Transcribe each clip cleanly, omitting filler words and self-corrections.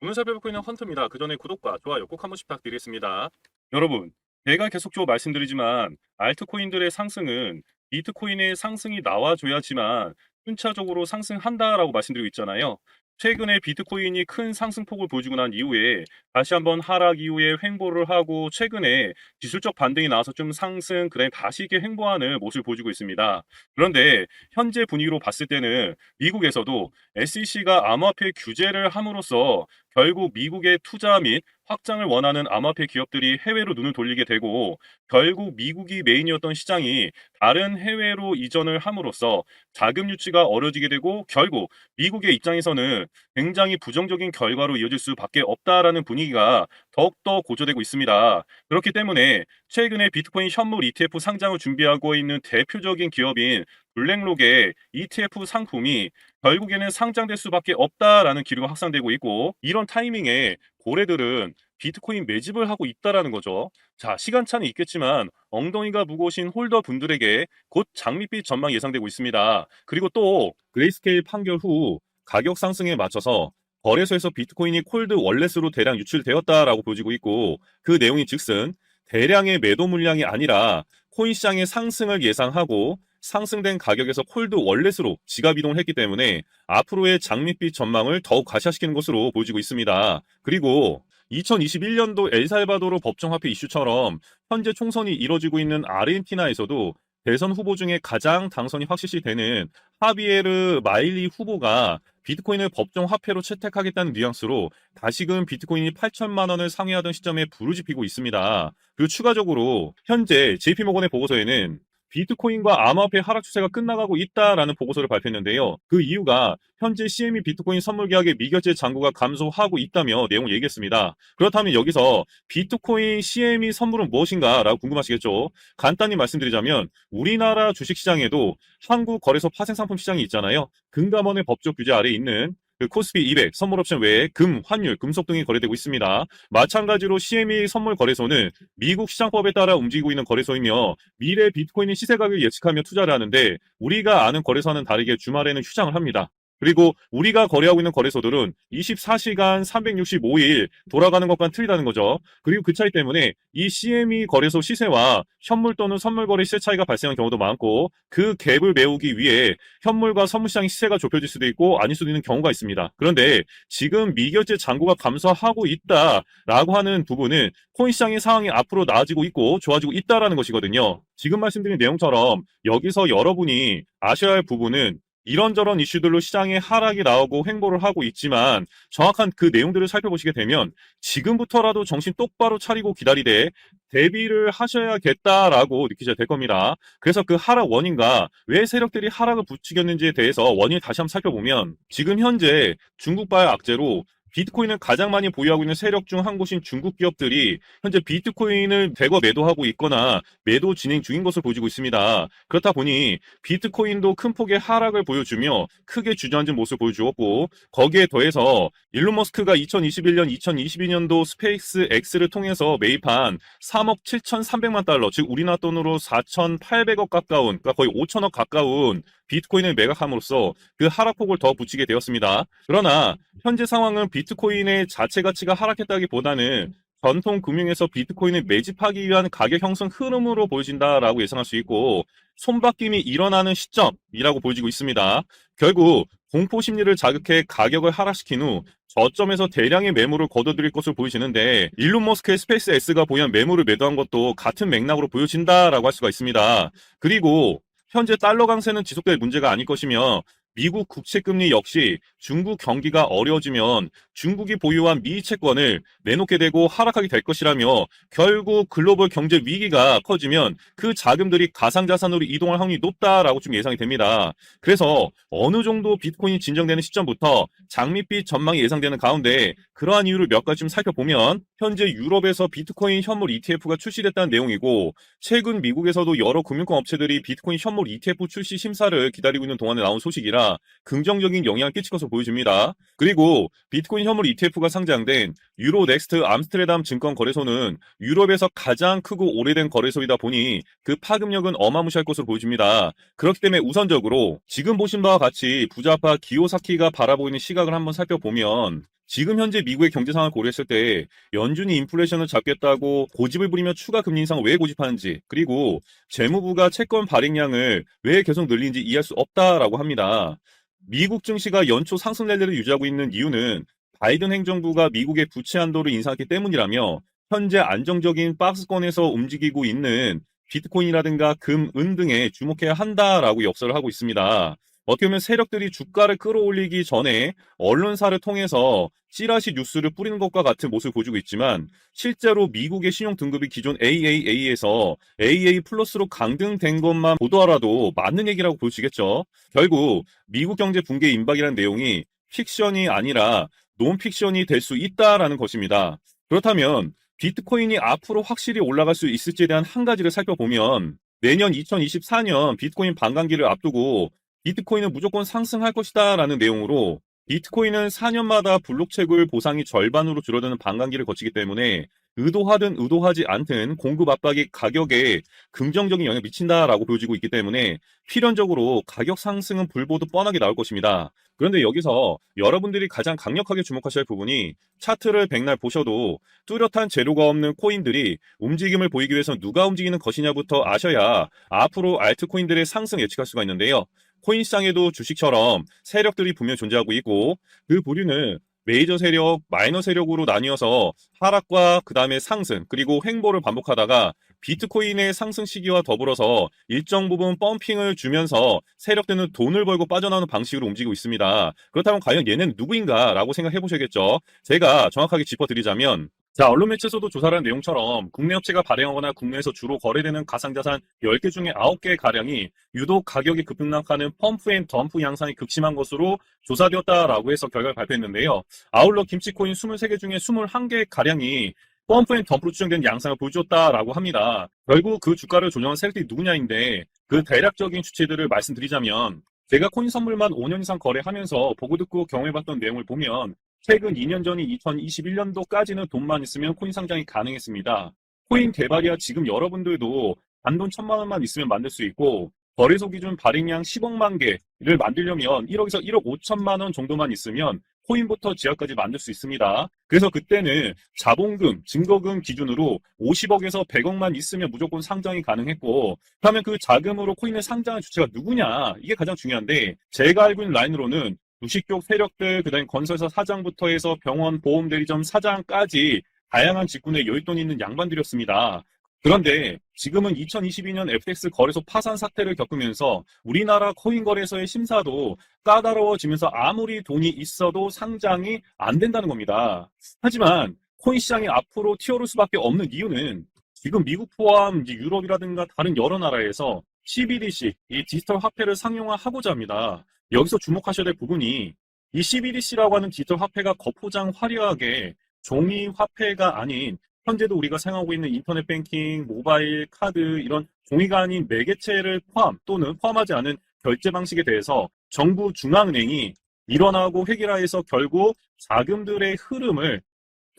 오늘 살펴보고 있는 헌터입니다. 그 전에 구독과 좋아요 꼭 한 번씩 부탁드리겠습니다. 여러분, 제가 계속적으로 말씀드리지만 알트코인들의 상승은 비트코인의 상승이 나와줘야지만 순차적으로 상승한다라고 말씀드리고 있잖아요. 최근에 비트코인이 큰 상승폭을 보여주고 난 이후에 다시 한번 하락 이후에 횡보를 하고 최근에 기술적 반등이 나와서 좀 상승, 그다음에 다시 이렇게 횡보하는 모습을 보여주고 있습니다. 그런데 현재 분위기로 봤을 때는 미국에서도 SEC가 암호화폐 규제를 함으로써 결국 미국의 투자 및 확장을 원하는 암호화폐 기업들이 해외로 눈을 돌리게 되고 결국 미국이 메인이었던 시장이 다른 해외로 이전을 함으로써 자금 유치가 어려지게 되고 결국 미국의 입장에서는 굉장히 부정적인 결과로 이어질 수밖에 없다라는 분위기가 더욱더 고조되고 있습니다. 그렇기 때문에 최근에 비트코인 현물 ETF 상장을 준비하고 있는 대표적인 기업인 블랙록의 ETF 상품이 결국에는 상장될 수밖에 없다라는 기류가 확산되고 있고 이런 타이밍에 고래들은 비트코인 매집을 하고 있다라는 거죠. 자, 시간차는 있겠지만 엉덩이가 무거우신 홀더 분들에게 곧 장밋빛 전망 예상되고 있습니다. 그리고 또 그레이스케일 판결 후 가격 상승에 맞춰서 거래소에서 비트코인이 콜드 월렛으로 대량 유출되었다라고 보여지고 있고 그 내용이 즉슨 대량의 매도 물량이 아니라 코인 시장의 상승을 예상하고 상승된 가격에서 콜드 월렛으로 지갑 이동을 했기 때문에 앞으로의 장밋빛 전망을 더욱 가시화시키는 것으로 보여지고 있습니다. 그리고 2021년도 엘살바도르 법정화폐 이슈처럼 현재 총선이 이뤄지고 있는 아르헨티나에서도 대선 후보 중에 가장 당선이 확실시되는 하비에르 마일리 후보가 비트코인을 법정화폐로 채택하겠다는 뉘앙스로 다시금 비트코인이 8천만 원을 상회하던 시점에 부르짖히고 있습니다. 그리고 추가적으로 현재 JP모건의 보고서에는 비트코인과 암호화폐 하락 추세가 끝나가고 있다라는 보고서를 발표했는데요. 그 이유가 현재 CME 비트코인 선물 계약의 미결제 잔고가 감소하고 있다며 내용을 얘기했습니다. 그렇다면 여기서 비트코인 CME 선물은 무엇인가 라고 궁금하시겠죠. 간단히 말씀드리자면 우리나라 주식시장에도 한국거래소 파생상품 시장이 있잖아요. 금감원의 법적 규제 아래에 있는 그 코스피 200 선물 옵션 외에 금, 환율, 금속 등이 거래되고 있습니다. 마찬가지로 CME 선물 거래소는 미국 시장법에 따라 움직이고 있는 거래소이며 미래 비트코인의 시세 가격을 예측하며 투자를 하는데 우리가 아는 거래소와는 다르게 주말에는 휴장을 합니다. 그리고 우리가 거래하고 있는 거래소들은 24시간 365일 돌아가는 것과는 틀리다는 거죠. 그리고 그 차이 때문에 이 CME 거래소 시세와 현물 또는 선물 거래 시세 차이가 발생하는 경우도 많고 그 갭을 메우기 위해 현물과 선물 시장의 시세가 좁혀질 수도 있고 아닐 수도 있는 경우가 있습니다. 그런데 지금 미결제 잔고가 감소하고 있다라고 하는 부분은 코인 시장의 상황이 앞으로 나아지고 있고 좋아지고 있다라는 것이거든요. 지금 말씀드린 내용처럼 여기서 여러분이 아셔야 할 부분은 이런저런 이슈들로 시장에 하락이 나오고 횡보를 하고 있지만 정확한 그 내용들을 살펴보시게 되면 지금부터라도 정신 똑바로 차리고 기다리되 대비를 하셔야겠다라고 느끼셔야 될 겁니다. 그래서 그 하락 원인과 왜 세력들이 하락을 부추겼는지에 대해서 원인을 다시 한번 살펴보면 지금 현재 중국발 악재로 비트코인을 가장 많이 보유하고 있는 세력 중 한 곳인 중국 기업들이 현재 비트코인을 대거 매도하고 있거나 매도 진행 중인 것으로 보여지고 있습니다. 그렇다 보니 비트코인도 큰 폭의 하락을 보여주며 크게 주저앉은 모습을 보여주었고 거기에 더해서 일론 머스크가 2021년, 2022년도 스페이스 X를 통해서 매입한 3억 7,300만 달러, 즉 우리나라 돈으로 4,800억 가까운, 그러니까 거의 5천억 가까운 비트코인을 매각함으로써 그 하락폭을 더 붙이게 되었습니다. 그러나 현재 상황은 비트코인의 자체 가치가 하락했다기보다는 전통 금융에서 비트코인을 매집하기 위한 가격 형성 흐름으로 보여진다라고 예상할 수 있고 손바뀜이 일어나는 시점이라고 보여지고 있습니다. 결국 공포 심리를 자극해 가격을 하락시킨 후 저점에서 대량의 매물을 거둬들일 것으로 보여지는데 일론 머스크의 스페이스 X가 보유한 매물을 매도한 것도 같은 맥락으로 보여진다라고 할 수가 있습니다. 그리고 현재 달러 강세는 지속될 문제가 아닐 것이며 미국 국채금리 역시 중국 경기가 어려워지면 중국이 보유한 미 채권을 내놓게 되고 하락하게 될 것이라며 결국 글로벌 경제 위기가 커지면 그 자금들이 가상자산으로 이동할 확률이 높다라고 좀 예상이 됩니다. 그래서 어느 정도 비트코인이 진정되는 시점부터 장밋빛 전망이 예상되는 가운데 그러한 이유를 몇 가지 좀 살펴보면 현재 유럽에서 비트코인 현물 ETF가 출시됐다는 내용이고 최근 미국에서도 여러 금융권 업체들이 비트코인 현물 ETF 출시 심사를 기다리고 있는 동안에 나온 소식이라 긍정적인 영향을 끼칠 것으로 보여집니다. 그리고 비트코인 현물 ETF가 상장된 유로넥스트 암스테르담 증권 거래소는 유럽에서 가장 크고 오래된 거래소이다 보니 그 파급력은 어마무시할 것으로 보여집니다. 그렇기 때문에 우선적으로 지금 보신 바와 같이 부자파 기요사키가 바라보고 있는 시각을 한번 살펴보면 지금 현재 미국의 경제 상황을 고려했을 때 연준이 인플레이션을 잡겠다고 고집을 부리며 추가 금리 인상을 왜 고집하는지, 그리고 재무부가 채권 발행량을 왜 계속 늘리는지 이해할 수 없다라고 합니다. 미국 증시가 연초 상승 랠리를 유지하고 있는 이유는 바이든 행정부가 미국의 부채 한도를 인상했기 때문이라며, 현재 안정적인 박스권에서 움직이고 있는 비트코인이라든가 금, 은 등에 주목해야 한다라고 역설을 하고 있습니다. 어떻게 보면 세력들이 주가를 끌어올리기 전에 언론사를 통해서 찌라시 뉴스를 뿌리는 것과 같은 모습을 보여주고 있지만, 실제로 미국의 신용 등급이 기존 AAA에서 AA 플러스로 강등된 것만 보더라도 맞는 얘기라고 볼 수 있겠죠. 결국 미국 경제 붕괴 임박이라는 내용이 픽션이 아니라 논픽션이 될 수 있다라는 것입니다. 그렇다면 비트코인이 앞으로 확실히 올라갈 수 있을지에 대한 한 가지를 살펴보면, 내년 2024년 비트코인 반감기를 앞두고 비트코인은 무조건 상승할 것이다 라는 내용으로, 비트코인은 4년마다 블록채굴 보상이 절반으로 줄어드는 반감기를 거치기 때문에 의도하든 의도하지 않든 공급 압박이 가격에 긍정적인 영향을 미친다라고 보여지고 있기 때문에 필연적으로 가격 상승은 불보듯 뻔하게 나올 것입니다. 그런데 여기서 여러분들이 가장 강력하게 주목하셔야 할 부분이, 차트를 백날 보셔도 뚜렷한 재료가 없는 코인들이 움직임을 보이기 위해서 누가 움직이는 것이냐부터 아셔야 앞으로 알트코인들의 상승 예측할 수가 있는데요. 코인 시장에도 주식처럼 세력들이 분명 존재하고 있고, 그 부류는 메이저 세력, 마이너 세력으로 나뉘어서 하락과 그 다음에 상승, 그리고 횡보를 반복하다가 비트코인의 상승 시기와 더불어서 일정 부분 펌핑을 주면서 세력들은 돈을 벌고 빠져나오는 방식으로 움직이고 있습니다. 그렇다면 과연 얘는 누구인가라고 생각해 보셔야겠죠. 제가 정확하게 짚어드리자면, 자, 언론 매체에서도 조사를 한 내용처럼 국내 업체가 발행하거나 국내에서 주로 거래되는 가상자산 10개 중에 9개 가량이 유독 가격이 급등락하는 펌프 앤 덤프 양상이 극심한 것으로 조사되었다라고 해서 결과를 발표했는데요. 아울러 김치코인 23개 중에 21개 가량이 펌프 앤 덤프로 추정된 양상을 보여주었다라고 합니다. 결국 그 주가를 조정한 세력들이 누구냐인데, 그 대략적인 주체들을 말씀드리자면, 제가 코인 선물만 5년 이상 거래하면서 보고 듣고 경험해봤던 내용을 보면, 최근 2년 전인 2021년도까지는 돈만 있으면 코인 상장이 가능했습니다. 코인 개발이야 지금 여러분들도 단돈 1,000만 원만 있으면 만들 수 있고, 거래소 기준 발행량 10억만 개를 만들려면 1억에서 1억 5천만 원 정도만 있으면 코인부터 지하까지 만들 수 있습니다. 그래서 그때는 자본금, 증거금 기준으로 50억에서 100억만 있으면 무조건 상장이 가능했고, 그렇다면 그 자금으로 코인을 상장한 주체가 누구냐? 이게 가장 중요한데, 제가 알고 있는 라인으로는 주식 쪽 세력들, 그다음에 건설사 사장부터 해서 병원, 보험 대리점 사장까지 다양한 직군에 여윳돈이 있는 양반들이었습니다. 그런데 지금은 2022년 FTX 거래소 파산 사태를 겪으면서 우리나라 코인 거래소의 심사도 까다로워지면서 아무리 돈이 있어도 상장이 안 된다는 겁니다. 하지만 코인 시장이 앞으로 튀어오를 수밖에 없는 이유는, 지금 미국 포함 이제 유럽이라든가 다른 여러 나라에서 CBDC, 이 디지털 화폐를 상용화하고자 합니다. 여기서 주목하셔야 될 부분이, 이 CBDC라고 하는 디지털 화폐가 겉포장 화려하게 종이 화폐가 아닌, 현재도 우리가 사용하고 있는 인터넷 뱅킹, 모바일, 카드, 이런 종이가 아닌 매개체를 포함 또는 포함하지 않은 결제 방식에 대해서 정부 중앙은행이 일원하고 획일화해서 결국 자금들의 흐름을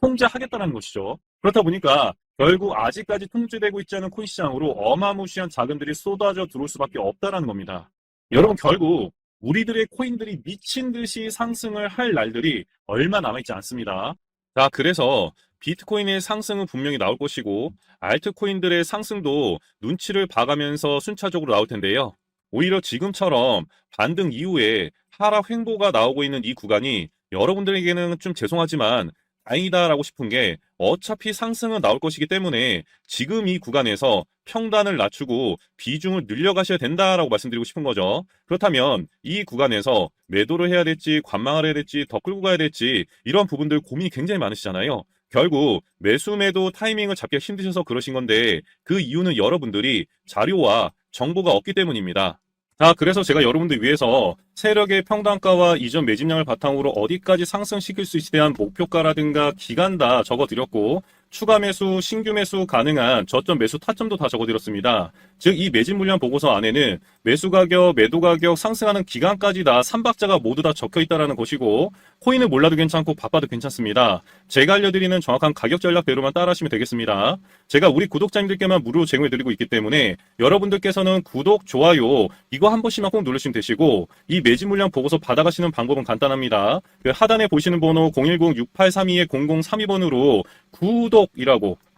통제하겠다는 것이죠. 그렇다 보니까 결국 아직까지 통제되고 있지 않은 코인 시장으로 어마무시한 자금들이 쏟아져 들어올 수밖에 없다는 겁니다. 여러분, 결국 우리들의 코인들이 미친 듯이 상승을 할 날들이 얼마 남아있지 않습니다. 자, 그래서 비트코인의 상승은 분명히 나올 것이고, 알트코인들의 상승도 눈치를 봐가면서 순차적으로 나올 텐데요. 오히려 지금처럼 반등 이후에 하락 횡보가 나오고 있는 이 구간이 여러분들에게는 좀 죄송하지만 다행이다라고 싶은 게, 어차피 상승은 나올 것이기 때문에 지금 이 구간에서 평단을 낮추고 비중을 늘려가셔야 된다라고 말씀드리고 싶은 거죠. 그렇다면 이 구간에서 매도를 해야 될지 관망을 해야 될지 더 끌고 가야 될지, 이런 부분들 고민이 굉장히 많으시잖아요. 결국 매수 매도 타이밍을 잡기가 힘드셔서 그러신 건데, 그 이유는 여러분들이 자료와 정보가 없기 때문입니다. 자, 그래서 제가 여러분들 위해서 세력의 평단가와 이전 매집량을 바탕으로 어디까지 상승시킬 수 있을지에 대한 목표가라든가 기간 다 적어드렸고, 추가 매수, 신규 매수 가능한 저점 매수 타점도 다 적어드렸습니다. 즉, 이 매집 물량 보고서 안에는 매수 가격, 매도 가격, 상승하는 기간까지 다 3박자가 모두 다 적혀 있다라는 것이고, 코인을 몰라도 괜찮고 바빠도 괜찮습니다. 제가 알려드리는 정확한 가격 전략대로만 따라하시면 되겠습니다. 제가 우리 구독자님들께만 무료로 제공해드리고 있기 때문에 여러분들께서는 구독, 좋아요 이거 한 번씩만 꼭 누르시면 되시고, 이 매집 물량 보고서 받아가시는 방법은 간단합니다. 그 하단에 보시는 번호 010-6832-0032번으로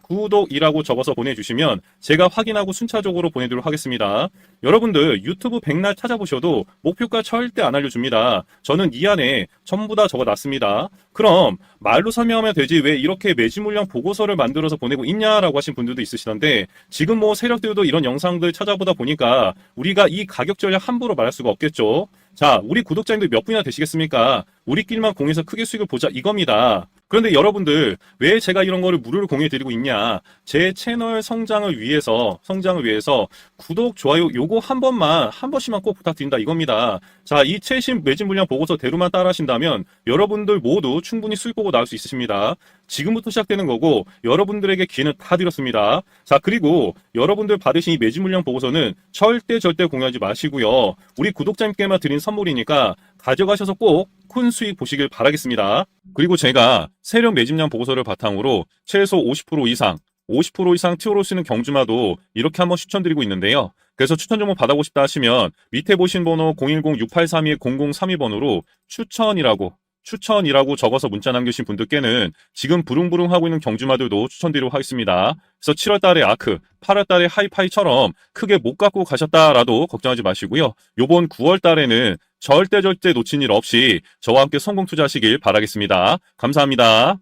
구독이라고 적어서 보내주시면 제가 확인하고 순차적으로 보내드리도록 하겠습니다. 여러분들 유튜브 백날 찾아보셔도 목표가 절대 안 알려줍니다. 저는 이 안에 전부 다 적어놨습니다. 그럼 말로 설명하면 되지 왜 이렇게 매집 물량 보고서를 만들어서 보내고 있냐라고 하신 분들도 있으시던데, 지금 뭐 세력들도 이런 영상들 찾아보다 보니까 우리가 이 가격 전략 함부로 말할 수가 없겠죠. 자, 우리 구독자님들 몇 분이나 되시겠습니까? 우리끼리만 공유해서 크게 수익을 보자 이겁니다. 그런데 여러분들 왜 제가 이런 거를 무료로 공유해드리고 있냐? 제 채널 성장을 위해서 구독, 좋아요 요거 한 번씩만 꼭 부탁드린다 이겁니다. 자, 이 최신 매집 물량 보고서대로만 따라 하신다면 여러분들 모두 충분히 수익 보고 나올 수 있으십니다. 지금부터 시작되는 거고 여러분들에게 기회는 다 드렸습니다. 자, 그리고 여러분들 받으신 이 매집 물량 보고서는 절대 공유하지 마시고요. 우리 구독자님께만 드린 선물이니까 가져가셔서 꼭 큰 수익 보시길 바라겠습니다. 그리고 제가 세력 매집량 보고서를 바탕으로 최소 50% 이상 튀어오르시는 경주마도 이렇게 한번 추천드리고 있는데요. 그래서 추천 정보 받아보고 싶다 하시면 밑에 보신 번호 010-6832-0032번으로 추천이라고 적어서 문자 남겨주신 분들께는 지금 부릉부릉 하고 있는 경주마들도 추천드리도록 하겠습니다. 그래서 7월달에 아크, 8월달에 하이파이처럼 크게 못 갖고 가셨다라도 걱정하지 마시고요. 요번 9월달에는 절대 놓친 일 없이 저와 함께 성공 투자하시길 바라겠습니다. 감사합니다.